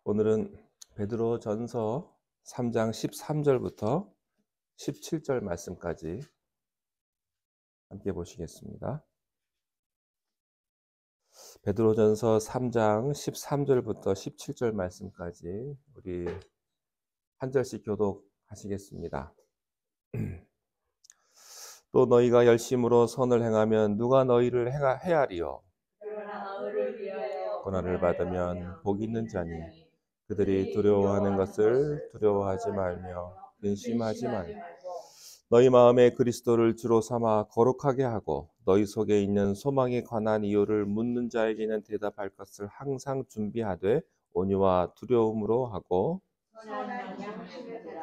오늘은 베드로전서 3장 13절부터 17절 말씀까지 함께 보시겠습니다. 베드로전서 3장 13절부터 17절 말씀까지 우리 한 절씩 교독하시겠습니다. 또 너희가 열심으로 선을 행하면 누가 너희를 헤아리요? 고난을 받으면 복 있는 자니 그들이 두려워하는 것을 두려워하지 말며 근심하지 말며 너희 마음에 그리스도를 주로 삼아 거룩하게 하고 너희 속에 있는 소망에 관한 이유를 묻는 자에게는 대답할 것을 항상 준비하되 온유와 두려움으로 하고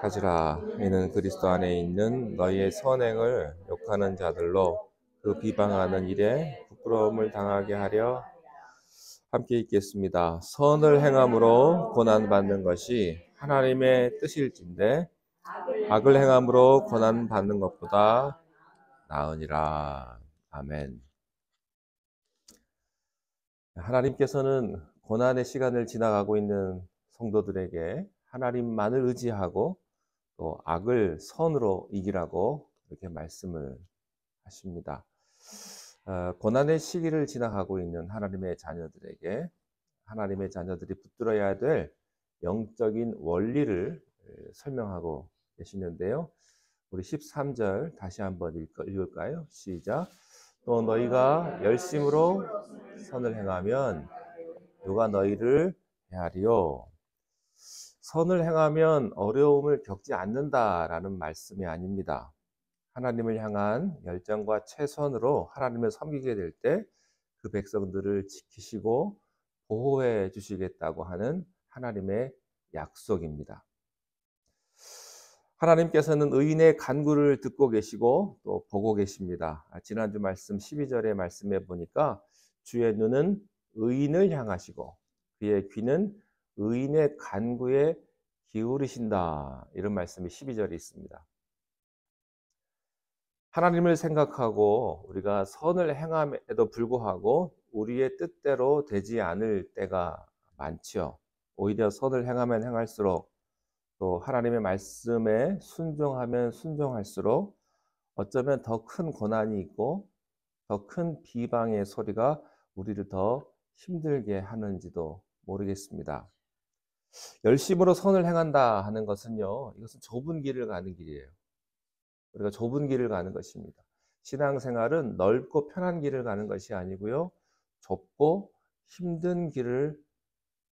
가지라. 이는 그리스도 안에 있는 너희의 선행을 욕하는 자들로 그 비방하는 일에 부끄러움을 당하게 하려 함께 읽겠습니다. 선을 행함으로 고난받는 것이 하나님의 뜻일진데 악을 행함으로 고난받는 것보다 나으니라. 아멘. 하나님께서는 고난의 시간을 지나가고 있는 성도들에게 하나님만을 의지하고 또 악을 선으로 이기라고 이렇게 말씀을 하십니다. 고난의 시기를 지나가고 있는 하나님의 자녀들에게 하나님의 자녀들이 붙들어야 될 영적인 원리를 설명하고 계시는데요. 우리 13절 다시 한번 읽을까요? 시작. 또 너희가 열심으로 선을 행하면 누가 너희를 헤아리요? 선을 행하면 어려움을 겪지 않는다라는 말씀이 아닙니다. 하나님을 향한 열정과 최선으로 하나님을 섬기게 될 때 그 백성들을 지키시고 보호해 주시겠다고 하는 하나님의 약속입니다. 하나님께서는 의인의 간구를 듣고 계시고 또 보고 계십니다. 지난주 말씀 12절의 말씀에 보니까 주의 눈은 의인을 향하시고 그의 귀는 의인의 간구에 기울이신다. 이런 말씀이 12절에 있습니다. 하나님을 생각하고 우리가 선을 행함에도 불구하고 우리의 뜻대로 되지 않을 때가 많죠. 오히려 선을 행하면 행할수록 또 하나님의 말씀에 순종하면 순종할수록 어쩌면 더 큰 고난이 있고 더 큰 비방의 소리가 우리를 더 힘들게 하는지도 모르겠습니다. 열심으로 선을 행한다 하는 것은요, 이것은 좁은 길을 가는 길이에요. 우리가 좁은 길을 가는 것입니다. 신앙생활은 넓고 편한 길을 가는 것이 아니고요, 좁고 힘든 길을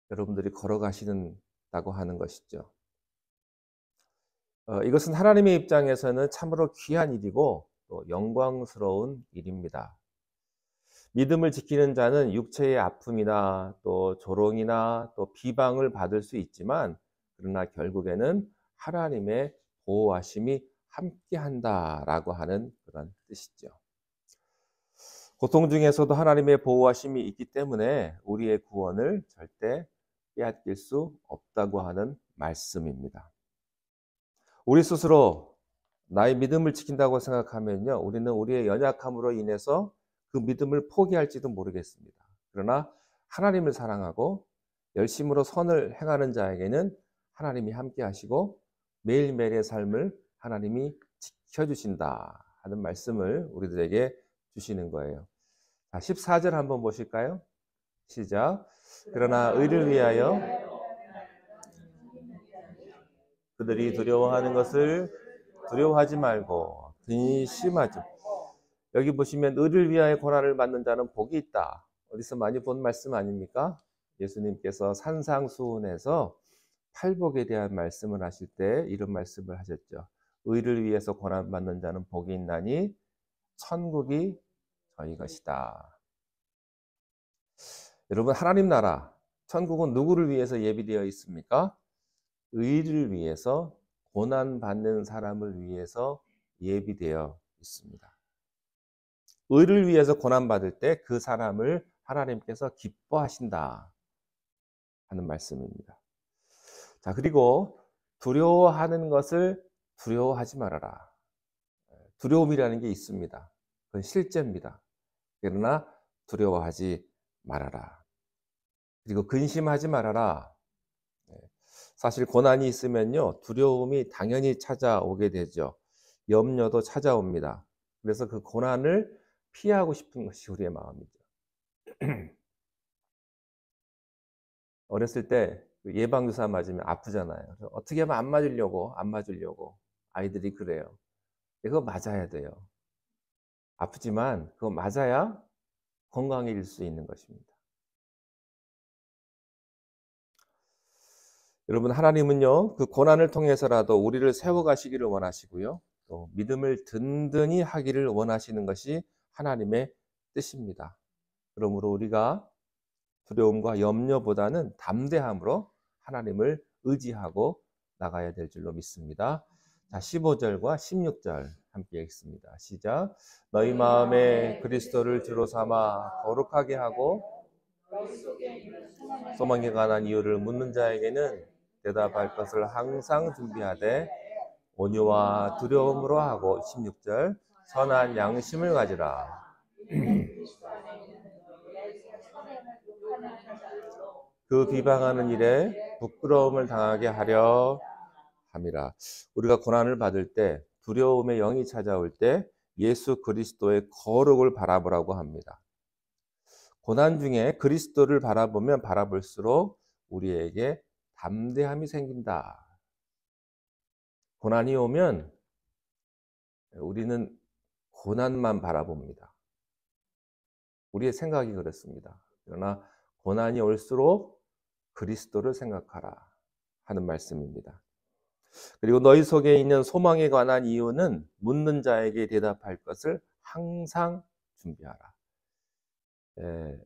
여러분들이 걸어가시는다고 하는 것이죠. 이것은 하나님의 입장에서는 참으로 귀한 일이고 또 영광스러운 일입니다. 믿음을 지키는 자는 육체의 아픔이나 또 조롱이나 또 비방을 받을 수 있지만 그러나 결국에는 하나님의 보호하심이 함께한다라고 하는 그런 뜻이죠. 고통 중에서도 하나님의 보호하심이 있기 때문에 우리의 구원을 절대 빼앗길 수 없다고 하는 말씀입니다. 우리 스스로 나의 믿음을 지킨다고 생각하면요, 우리는 우리의 연약함으로 인해서 그 믿음을 포기할지도 모르겠습니다. 그러나 하나님을 사랑하고 열심으로 선을 행하는 자에게는 하나님이 함께 하시고 매일매일의 삶을 하나님이 지켜주신다 하는 말씀을 우리들에게 주시는 거예요. 자, 14절 한번 보실까요? 시작. 그러나 의를 위하여 그들이 두려워하는 것을 두려워하지 말고 근심하지. 여기 보시면 의를 위하여 고난을 받는 자는 복이 있다. 어디서 많이 본 말씀 아닙니까? 예수님께서 산상수훈에서 팔복에 대한 말씀을 하실 때 이런 말씀을 하셨죠. 의를 위해서 고난 받는 자는 복이 있나니 천국이 저희 것이다. 여러분, 하나님 나라 천국은 누구를 위해서 예비되어 있습니까? 의를 위해서, 고난 받는 사람을 위해서 예비되어 있습니다. 의를 위해서 고난 받을 때 그 사람을 하나님께서 기뻐하신다 하는 말씀입니다. 자, 그리고 두려워하는 것을 두려워하지 말아라. 두려움이라는 게 있습니다. 그건 실제입니다. 그러나 두려워하지 말아라. 그리고 근심하지 말아라. 사실 고난이 있으면요, 두려움이 당연히 찾아오게 되죠. 염려도 찾아옵니다. 그래서 그 고난을 피하고 싶은 것이 우리의 마음이죠. 어렸을 때그 예방주사 맞으면 아프잖아요. 그래서 어떻게 하면 안 맞으려고 아이들이 그래요. 그거 맞아야 돼요. 아프지만 그거 맞아야 건강해질 수 있는 것입니다. 여러분, 하나님은요, 그 고난을 통해서라도 우리를 세워가시기를 원하시고요, 또 믿음을 든든히 하기를 원하시는 것이 하나님의 뜻입니다. 그러므로 우리가 두려움과 염려보다는 담대함으로 하나님을 의지하고 나가야 될 줄로 믿습니다. 자, 15절과 16절 함께 읽습니다. 시작. 너희 마음에 그리스도를 주로 삼아 거룩하게 하고 소망에 관한 이유를 묻는 자에게는 대답할 것을 항상 준비하되 온유와 두려움으로 하고 16절 선한 양심을 가지라. 그 비방하는 일에 부끄러움을 당하게 하려 함이라. 우리가 고난을 받을 때, 두려움의 영이 찾아올 때 예수 그리스도의 거룩을 바라보라고 합니다. 고난 중에 그리스도를 바라보면 바라볼수록 우리에게 담대함이 생긴다. 고난이 오면 우리는 고난만 바라봅니다. 우리의 생각이 그렇습니다. 그러나 고난이 올수록 그리스도를 생각하라 하는 말씀입니다. 그리고 너희 속에 있는 소망에 관한 이유는 묻는 자에게 대답할 것을 항상 준비하라. 예.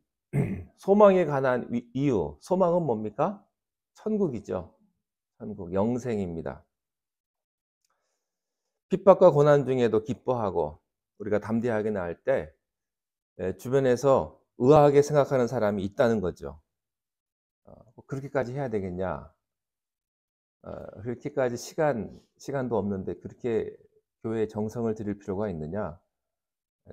소망에 관한 이유, 소망은 뭡니까? 천국이죠. 천국, 영생입니다. 핍박과 고난 중에도 기뻐하고 우리가 담대하게 나갈 때 주변에서 의아하게 생각하는 사람이 있다는 거죠. 그렇게까지 해야 되겠냐? 그렇게까지 시간도 없는데 그렇게 교회에 정성을 들일 필요가 있느냐?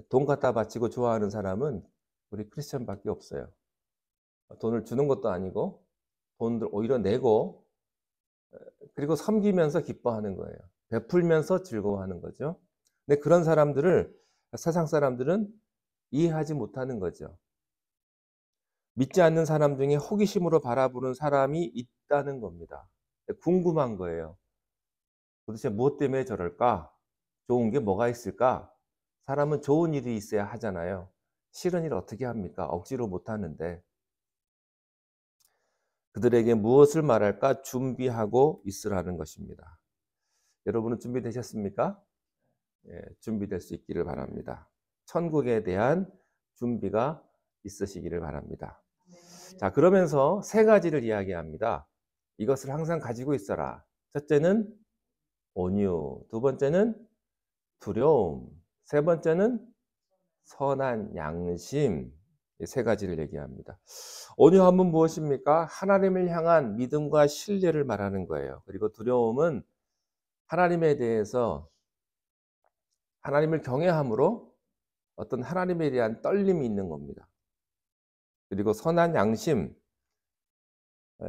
돈 갖다 바치고 좋아하는 사람은 우리 크리스천밖에 없어요. 돈을 주는 것도 아니고 돈을 오히려 내고 그리고 섬기면서 기뻐하는 거예요. 베풀면서 즐거워하는 거죠. 근데 그런 사람들을 세상 사람들은 이해하지 못하는 거죠. 믿지 않는 사람 중에 호기심으로 바라보는 사람이 있다는 겁니다. 궁금한 거예요. 도대체 무엇 때문에 저럴까? 좋은 게 뭐가 있을까? 사람은 좋은 일이 있어야 하잖아요. 싫은 일 어떻게 합니까? 억지로 못 하는데. 그들에게 무엇을 말할까 준비하고 있으라는 것입니다. 여러분은 준비되셨습니까? 예, 준비될 수 있기를 바랍니다. 천국에 대한 준비가 있으시기를 바랍니다. 자, 그러면서 세 가지를 이야기합니다. 이것을 항상 가지고 있어라. 첫째는 온유, 두 번째는 두려움, 세 번째는 선한 양심. 이 세 가지를 얘기합니다. 온유함은 무엇입니까? 하나님을 향한 믿음과 신뢰를 말하는 거예요. 그리고 두려움은 하나님에 대해서 하나님을 경외함으로 어떤 하나님에 대한 떨림이 있는 겁니다. 그리고 선한 양심,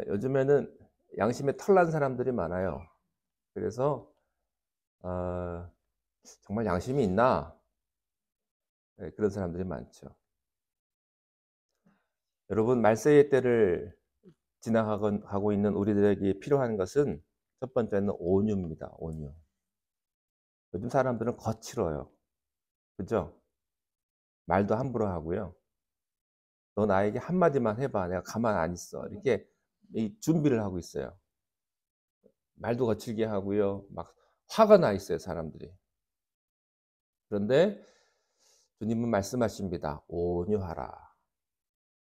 요즘에는 양심에 털난 사람들이 많아요. 그래서 정말 양심이 있나? 그런 사람들이 많죠. 여러분, 말세의 때를 지나가고 있는 우리들에게 필요한 것은 첫 번째는 온유입니다. 온유. 요즘 사람들은 거칠어요. 그죠? 말도 함부로 하고요. 너 나에게 한마디만 해봐. 내가 가만 안 있어. 이렇게 이 준비를 하고 있어요. 말도 거칠게 하고요. 막 화가 나 있어요, 사람들이. 그런데 주님은 말씀하십니다. 온유하라.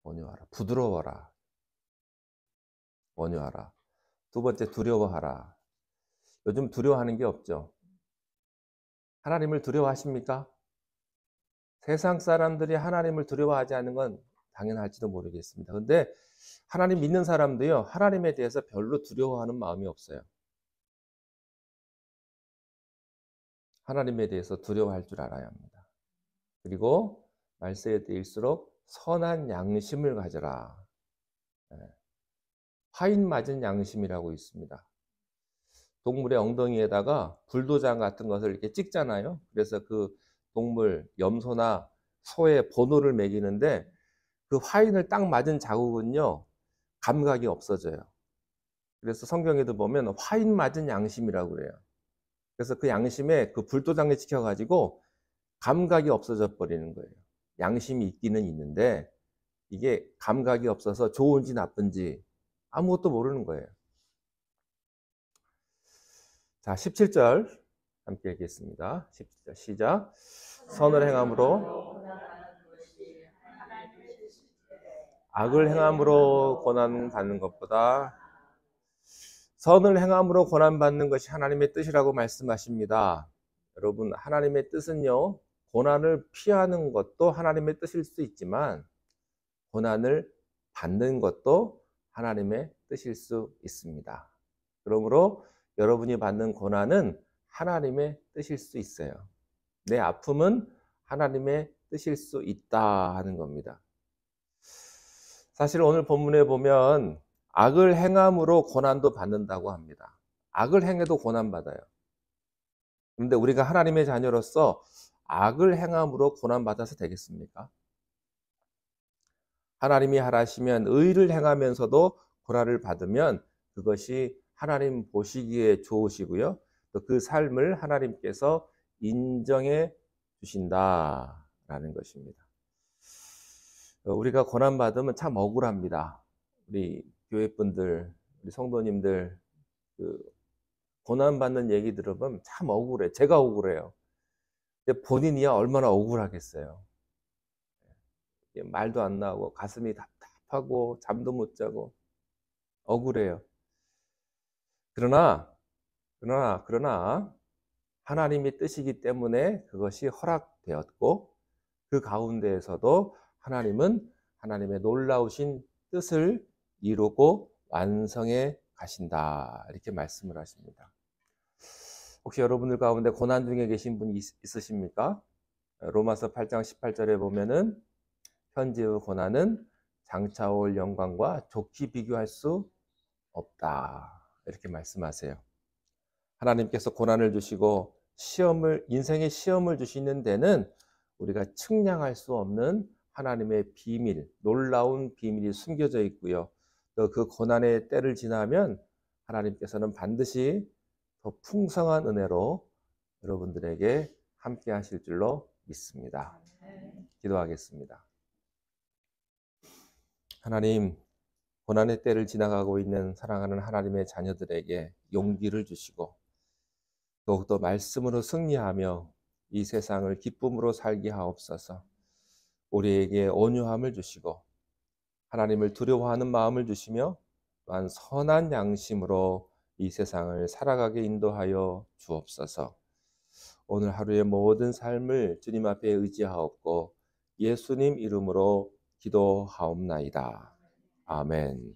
온유하라. 부드러워라. 온유하라. 두 번째, 두려워하라. 요즘 두려워하는 게 없죠. 하나님을 두려워하십니까? 세상 사람들이 하나님을 두려워하지 않는 건 당연할지도 모르겠습니다. 근데 하나님 믿는 사람도요, 하나님에 대해서 별로 두려워하는 마음이 없어요. 하나님에 대해서 두려워할 줄 알아야 합니다. 그리고 말세에 때일수록 선한 양심을 가져라. 화인 맞은 양심이라고 있습니다. 동물의 엉덩이에다가 불도장 같은 것을 이렇게 찍잖아요. 그래서 그 동물, 염소나 소의 번호를 매기는데 그 화인을 딱 맞은 자국은요, 감각이 없어져요. 그래서 성경에도 보면 화인 맞은 양심이라고 그래요. 그래서 그 양심에 그 불도장에 찍혀가지고 감각이 없어져 버리는 거예요. 양심이 있기는 있는데 이게 감각이 없어서 좋은지 나쁜지 아무것도 모르는 거예요. 자, 17절 함께 읽겠습니다. 17절 시작. 선을 행함으로 악을 행함으로 고난 받는 것보다 선을 행함으로 고난 받는 것이 하나님의 뜻이라고 말씀하십니다. 여러분, 하나님의 뜻은요, 고난을 피하는 것도 하나님의 뜻일 수 있지만 고난을 받는 것도 하나님의 뜻일 수 있습니다. 그러므로 여러분이 받는 고난은 하나님의 뜻일 수 있어요. 내 아픔은 하나님의 뜻일 수 있다 하는 겁니다. 사실 오늘 본문에 보면 악을 행함으로 고난도 받는다고 합니다. 악을 행해도 고난받아요. 그런데 우리가 하나님의 자녀로서 악을 행함으로 고난받아서 되겠습니까? 하나님이 하라시면 의를 행하면서도 고난을 받으면 그것이 하나님 보시기에 좋으시고요. 또 그 삶을 하나님께서 인정해 주신다라는 것입니다. 우리가 고난받으면 참 억울합니다. 우리 교회분들, 우리 성도님들 그 고난받는 얘기 들어보면 참 억울해. 제가 억울해요. 근데 본인이야 얼마나 억울하겠어요. 말도 안 나오고 가슴이 답답하고 잠도 못 자고 억울해요. 그러나 하나님의 뜻이기 때문에 그것이 허락되었고 그 가운데에서도 하나님은 하나님의 놀라우신 뜻을 이루고 완성해 가신다. 이렇게 말씀을 하십니다. 혹시 여러분들 가운데 고난 중에 계신 분이 있으십니까? 로마서 8장 18절에 보면은 현재의 고난은 장차 올 영광과 좋게 비교할 수 없다. 이렇게 말씀하세요. 하나님께서 고난을 주시고 인생의 시험을 주시는 데는 우리가 측량할 수 없는 하나님의 비밀, 놀라운 비밀이 숨겨져 있고요. 또 그 고난의 때를 지나면 하나님께서는 반드시 더 풍성한 은혜로 여러분들에게 함께 하실 줄로 믿습니다. 기도하겠습니다. 하나님, 고난의 때를 지나가고 있는 사랑하는 하나님의 자녀들에게 용기를 주시고 더욱더 말씀으로 승리하며 이 세상을 기쁨으로 살게 하옵소서. 우리에게 온유함을 주시고 하나님을 두려워하는 마음을 주시며 또한 선한 양심으로 이 세상을 살아가게 인도하여 주옵소서. 오늘 하루의 모든 삶을 주님 앞에 의지하옵고 예수님 이름으로 기도하옵나이다. 아멘.